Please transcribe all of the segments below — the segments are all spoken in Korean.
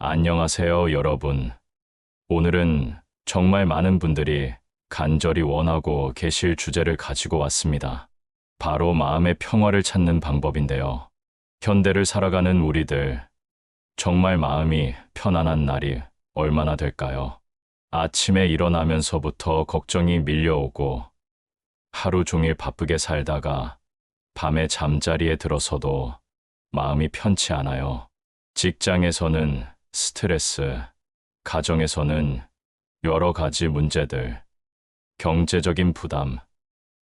안녕하세요, 여러분. 오늘은 정말 많은 분들이 간절히 원하고 계실 주제를 가지고 왔습니다. 바로 마음의 평화를 찾는 방법인데요. 현대를 살아가는 우리들, 정말 마음이 편안한 날이 얼마나 될까요? 아침에 일어나면서부터 걱정이 밀려오고 하루 종일 바쁘게 살다가 밤에 잠자리에 들어서도 마음이 편치 않아요. 직장에서는 스트레스, 가정에서는 여러 가지 문제들, 경제적인 부담,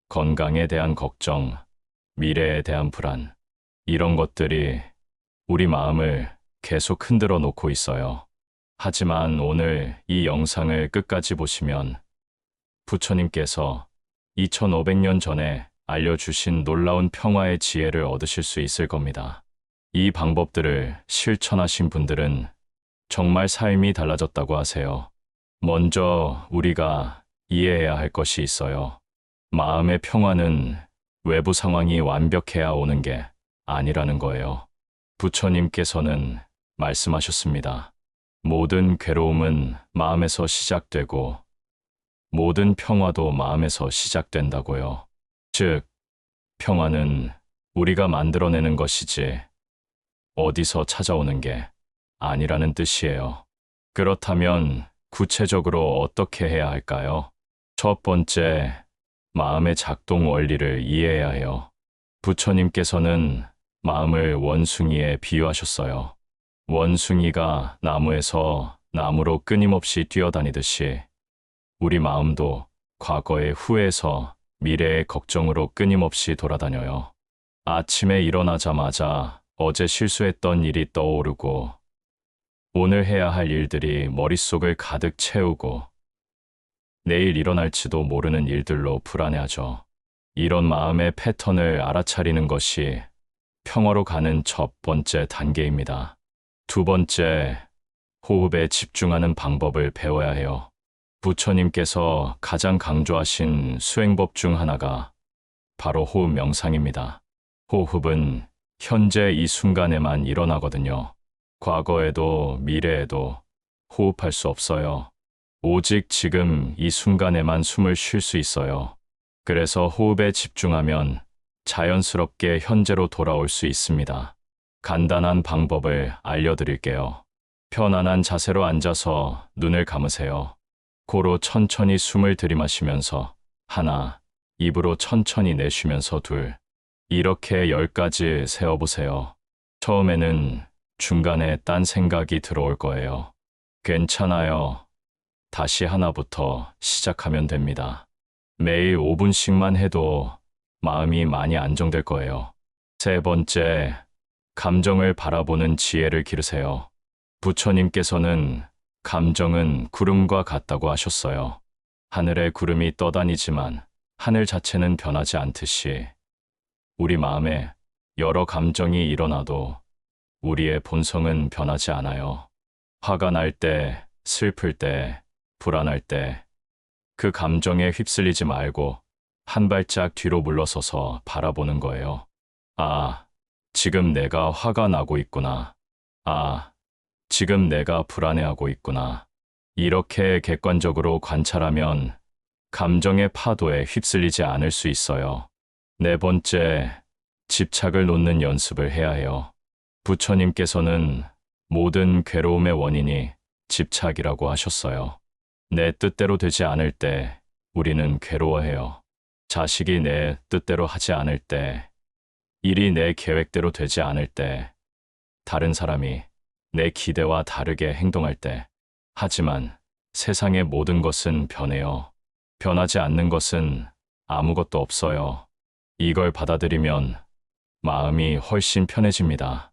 건강에 대한 걱정, 미래에 대한 불안, 이런 것들이 우리 마음을 계속 흔들어 놓고 있어요. 하지만 오늘 이 영상을 끝까지 보시면 부처님께서 2500년 전에 알려주신 놀라운 평화의 지혜를 얻으실 수 있을 겁니다. 이 방법들을 실천하신 분들은 정말 삶이 달라졌다고 하세요. 먼저 우리가 이해해야 할 것이 있어요. 마음의 평화는 외부 상황이 완벽해야 오는 게 아니라는 거예요. 부처님께서는 말씀하셨습니다. 모든 괴로움은 마음에서 시작되고 모든 평화도 마음에서 시작된다고요. 즉, 평화는 우리가 만들어내는 것이지 어디서 찾아오는 게 아니라는 뜻이에요. 그렇다면 구체적으로 어떻게 해야 할까요? 첫 번째, 마음의 작동 원리를 이해해야 해요. 부처님께서는 마음을 원숭이에 비유하셨어요. 원숭이가 나무에서 나무로 끊임없이 뛰어다니듯이 우리 마음도 과거의 후회에서 미래의 걱정으로 끊임없이 돌아다녀요. 아침에 일어나자마자 어제 실수했던 일이 떠오르고 오늘 해야 할 일들이 머릿속을 가득 채우고 내일 일어날지도 모르는 일들로 불안해하죠. 이런 마음의 패턴을 알아차리는 것이 평화로 가는 첫 번째 단계입니다. 두 번째, 호흡에 집중하는 방법을 배워야 해요. 부처님께서 가장 강조하신 수행법 중 하나가 바로 호흡 명상입니다. 호흡은 현재 이 순간에만 일어나거든요. 과거에도 미래에도 호흡할 수 없어요. 오직 지금 이 순간에만 숨을 쉴 수 있어요. 그래서 호흡에 집중하면 자연스럽게 현재로 돌아올 수 있습니다. 간단한 방법을 알려드릴게요. 편안한 자세로 앉아서 눈을 감으세요. 코로 천천히 숨을 들이마시면서 하나, 입으로 천천히 내쉬면서 둘, 이렇게 10가지 세어보세요. 처음에는 중간에 딴 생각이 들어올 거예요. 괜찮아요. 다시 하나부터 시작하면 됩니다. 매일 5분씩만 해도 마음이 많이 안정될 거예요. 세 번째, 감정을 바라보는 지혜를 기르세요. 부처님께서는 감정은 구름과 같다고 하셨어요. 하늘에 구름이 떠다니지만 하늘 자체는 변하지 않듯이 우리 마음에 여러 감정이 일어나도 우리의 본성은 변하지 않아요. 화가 날 때, 슬플 때, 불안할 때, 그 감정에 휩쓸리지 말고 한 발짝 뒤로 물러서서 바라보는 거예요. 아, 지금 내가 화가 나고 있구나. 아, 지금 내가 불안해하고 있구나. 이렇게 객관적으로 관찰하면 감정의 파도에 휩쓸리지 않을 수 있어요. 네 번째, 집착을 놓는 연습을 해야 해요. 부처님께서는 모든 괴로움의 원인이 집착이라고 하셨어요. 내 뜻대로 되지 않을 때 우리는 괴로워해요. 자식이 내 뜻대로 하지 않을 때, 일이 내 계획대로 되지 않을 때, 다른 사람이 내 기대와 다르게 행동할 때. 하지만 세상의 모든 것은 변해요. 변하지 않는 것은 아무것도 없어요. 이걸 받아들이면 마음이 훨씬 편해집니다.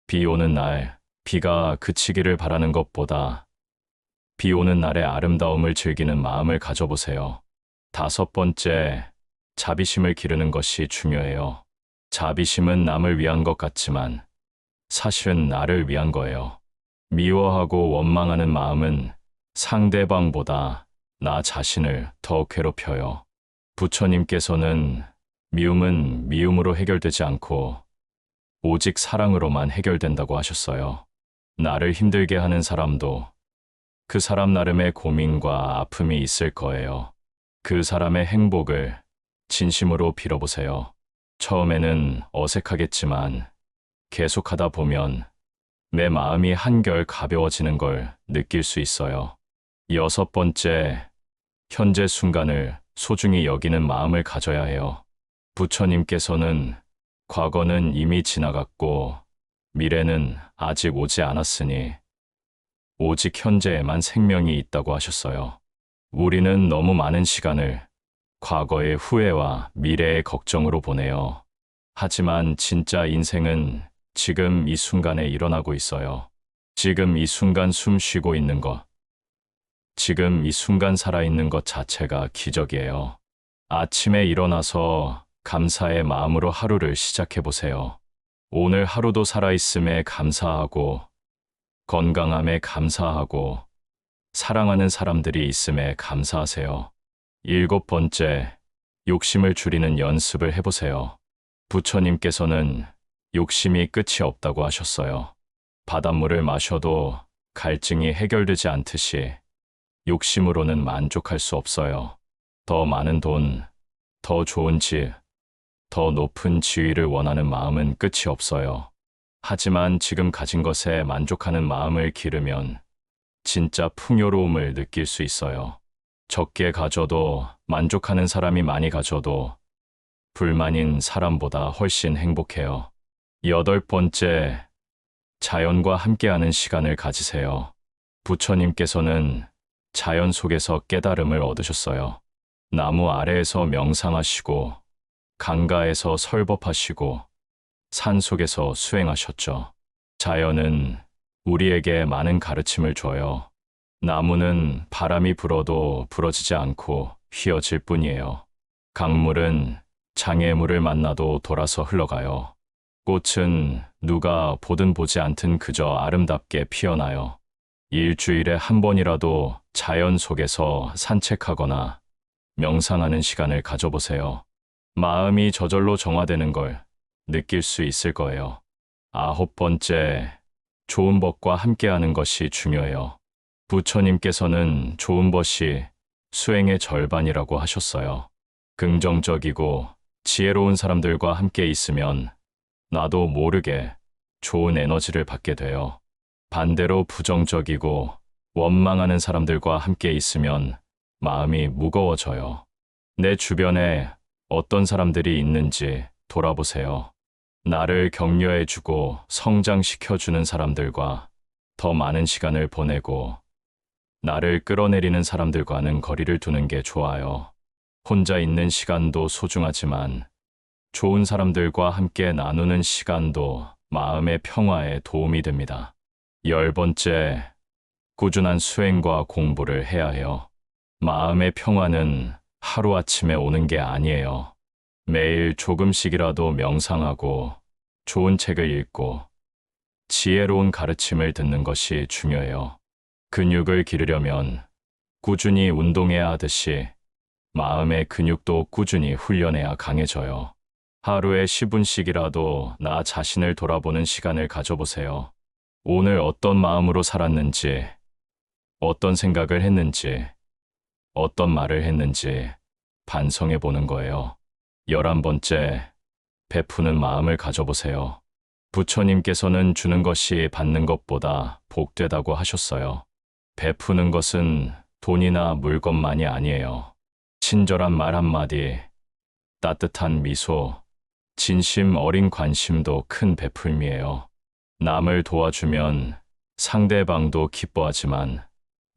비 오는 날, 비가 그치기를 바라는 것보다 비 오는 날의 아름다움을 즐기는 마음을 가져보세요. 다섯 번째, 자비심을 기르는 것이 중요해요. 자비심은 남을 위한 것 같지만 사실은 나를 위한 거예요. 미워하고 원망하는 마음은 상대방보다 나 자신을 더 괴롭혀요. 부처님께서는 미움은 미움으로 해결되지 않고 오직 사랑으로만 해결된다고 하셨어요. 나를 힘들게 하는 사람도 그 사람 나름의 고민과 아픔이 있을 거예요. 그 사람의 행복을 진심으로 빌어보세요. 처음에는 어색하겠지만 계속하다 보면 내 마음이 한결 가벼워지는 걸 느낄 수 있어요. 여섯 번째, 현재 순간을 소중히 여기는 마음을 가져야 해요. 부처님께서는 과거는 이미 지나갔고 미래는 아직 오지 않았으니 오직 현재에만 생명이 있다고 하셨어요. 우리는 너무 많은 시간을 과거의 후회와 미래의 걱정으로 보내요. 하지만 진짜 인생은 지금 이 순간에 일어나고 있어요. 지금 이 순간 숨 쉬고 있는 것, 지금 이 순간 살아있는 것 자체가 기적이에요. 아침에 일어나서 감사의 마음으로 하루를 시작해 보세요. 오늘 하루도 살아있음에 감사하고, 건강함에 감사하고, 사랑하는 사람들이 있음에 감사하세요. 일곱 번째, 욕심을 줄이는 연습을 해보세요. 부처님께서는 욕심이 끝이 없다고 하셨어요. 바닷물을 마셔도 갈증이 해결되지 않듯이 욕심으로는 만족할 수 없어요. 더 많은 돈, 더 좋은 집, 더 높은 지위를 원하는 마음은 끝이 없어요. 하지만 지금 가진 것에 만족하는 마음을 기르면 진짜 풍요로움을 느낄 수 있어요. 적게 가져도 만족하는 사람이 많이 가져도 불만인 사람보다 훨씬 행복해요. 여덟 번째, 자연과 함께하는 시간을 가지세요. 부처님께서는 자연 속에서 깨달음을 얻으셨어요. 나무 아래에서 명상하시고, 강가에서 설법하시고, 산 속에서 수행하셨죠. 자연은 우리에게 많은 가르침을 줘요. 나무는 바람이 불어도 부러지지 않고 휘어질 뿐이에요. 강물은 장애물을 만나도 돌아서 흘러가요. 꽃은 누가 보든 보지 않든 그저 아름답게 피어나요. 일주일에 한 번이라도 자연 속에서 산책하거나 명상하는 시간을 가져보세요. 마음이 저절로 정화되는 걸 느낄 수 있을 거예요. 아홉 번째, 좋은 법과 함께하는 것이 중요해요. 부처님께서는 좋은 것이 수행의 절반이라고 하셨어요. 긍정적이고 지혜로운 사람들과 함께 있으면 나도 모르게 좋은 에너지를 받게 돼요. 반대로 부정적이고 원망하는 사람들과 함께 있으면 마음이 무거워져요. 내 주변에 어떤 사람들이 있는지 돌아보세요. 나를 격려해주고 성장시켜주는 사람들과 더 많은 시간을 보내고 나를 끌어내리는 사람들과는 거리를 두는 게 좋아요. 혼자 있는 시간도 소중하지만 좋은 사람들과 함께 나누는 시간도 마음의 평화에 도움이 됩니다. 열 번째, 꾸준한 수행과 공부를 해야 해요. 마음의 평화는 하루아침에 오는 게 아니에요. 매일 조금씩이라도 명상하고 좋은 책을 읽고 지혜로운 가르침을 듣는 것이 중요해요. 근육을 기르려면 꾸준히 운동해야 하듯이 마음의 근육도 꾸준히 훈련해야 강해져요. 하루에 10분씩이라도 나 자신을 돌아보는 시간을 가져보세요. 오늘 어떤 마음으로 살았는지, 어떤 생각을 했는지, 어떤 말을 했는지 반성해 보는 거예요. 11번째, 베푸는 마음을 가져보세요. 부처님께서는 주는 것이 받는 것보다 복되다고 하셨어요. 베푸는 것은 돈이나 물건만이 아니에요. 친절한 말 한마디, 따뜻한 미소, 진심 어린 관심도 큰 베풀미예요. 남을 도와주면 상대방도 기뻐하지만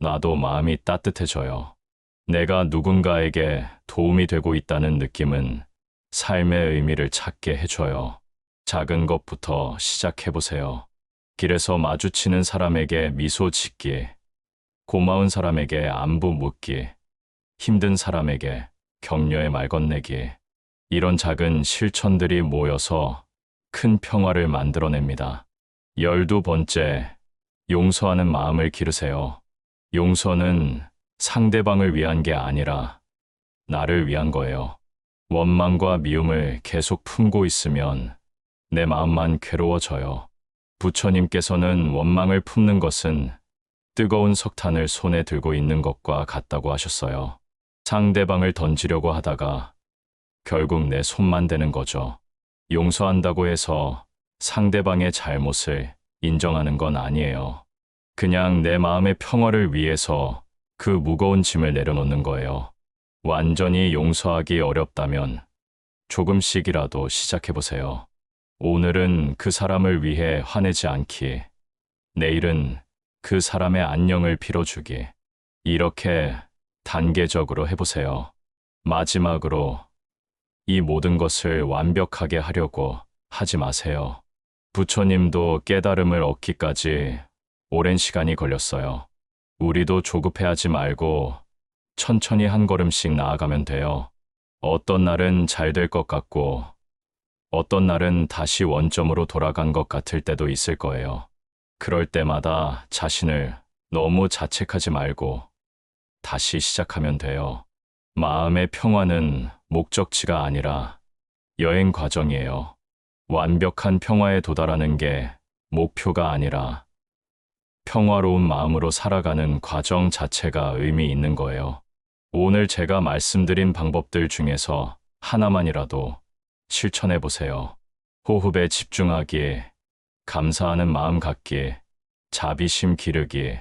나도 마음이 따뜻해져요. 내가 누군가에게 도움이 되고 있다는 느낌은 삶의 의미를 찾게 해줘요. 작은 것부터 시작해보세요. 길에서 마주치는 사람에게 미소 짓기, 고마운 사람에게 안부 묻기, 힘든 사람에게 격려의 말 건네기. 이런 작은 실천들이 모여서 큰 평화를 만들어냅니다. 12번째, 용서하는 마음을 기르세요. 용서는 상대방을 위한 게 아니라 나를 위한 거예요. 원망과 미움을 계속 품고 있으면 내 마음만 괴로워져요. 부처님께서는 원망을 품는 것은 뜨거운 석탄을 손에 들고 있는 것과 같다고 하셨어요. 상대방을 던지려고 하다가 결국 내 손만 대는 거죠. 용서한다고 해서 상대방의 잘못을 인정하는 건 아니에요. 그냥 내 마음의 평화를 위해서 그 무거운 짐을 내려놓는 거예요. 완전히 용서하기 어렵다면 조금씩이라도 시작해보세요. 오늘은 그 사람을 위해 화내지 않기, 내일은 그 사람의 안녕을 빌어주기, 이렇게 단계적으로 해보세요. 마지막으로 이 모든 것을 완벽하게 하려고 하지 마세요. 부처님도 깨달음을 얻기까지 오랜 시간이 걸렸어요. 우리도 조급해하지 말고 천천히 한 걸음씩 나아가면 돼요. 어떤 날은 잘 될 것 같고, 어떤 날은 다시 원점으로 돌아간 것 같을 때도 있을 거예요. 그럴 때마다 자신을 너무 자책하지 말고 다시 시작하면 돼요. 마음의 평화는 목적지가 아니라 여행 과정이에요. 완벽한 평화에 도달하는 게 목표가 아니라 평화로운 마음으로 살아가는 과정 자체가 의미 있는 거예요. 오늘 제가 말씀드린 방법들 중에서 하나만이라도 실천해 보세요. 호흡에 집중하기, 감사하는 마음 갖기, 자비심 기르기,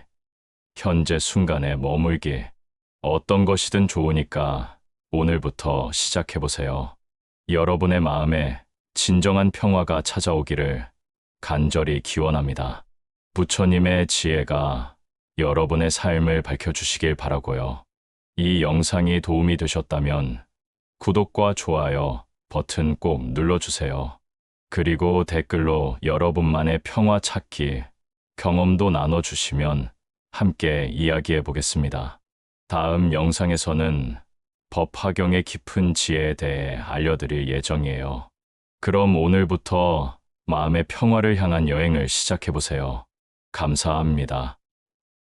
현재 순간에 머물기. 어떤 것이든 좋으니까 오늘부터 시작해 보세요. 여러분의 마음에 진정한 평화가 찾아오기를 간절히 기원합니다. 부처님의 지혜가 여러분의 삶을 밝혀주시길 바라고요. 이 영상이 도움이 되셨다면 구독과 좋아요 버튼 꼭 눌러주세요. 그리고 댓글로 여러분만의 평화 찾기 경험도 나눠주시면 함께 이야기해 보겠습니다. 다음 영상에서는 법화경의 깊은 지혜에 대해 알려드릴 예정이에요. 그럼 오늘부터 마음의 평화를 향한 여행을 시작해 보세요. 감사합니다.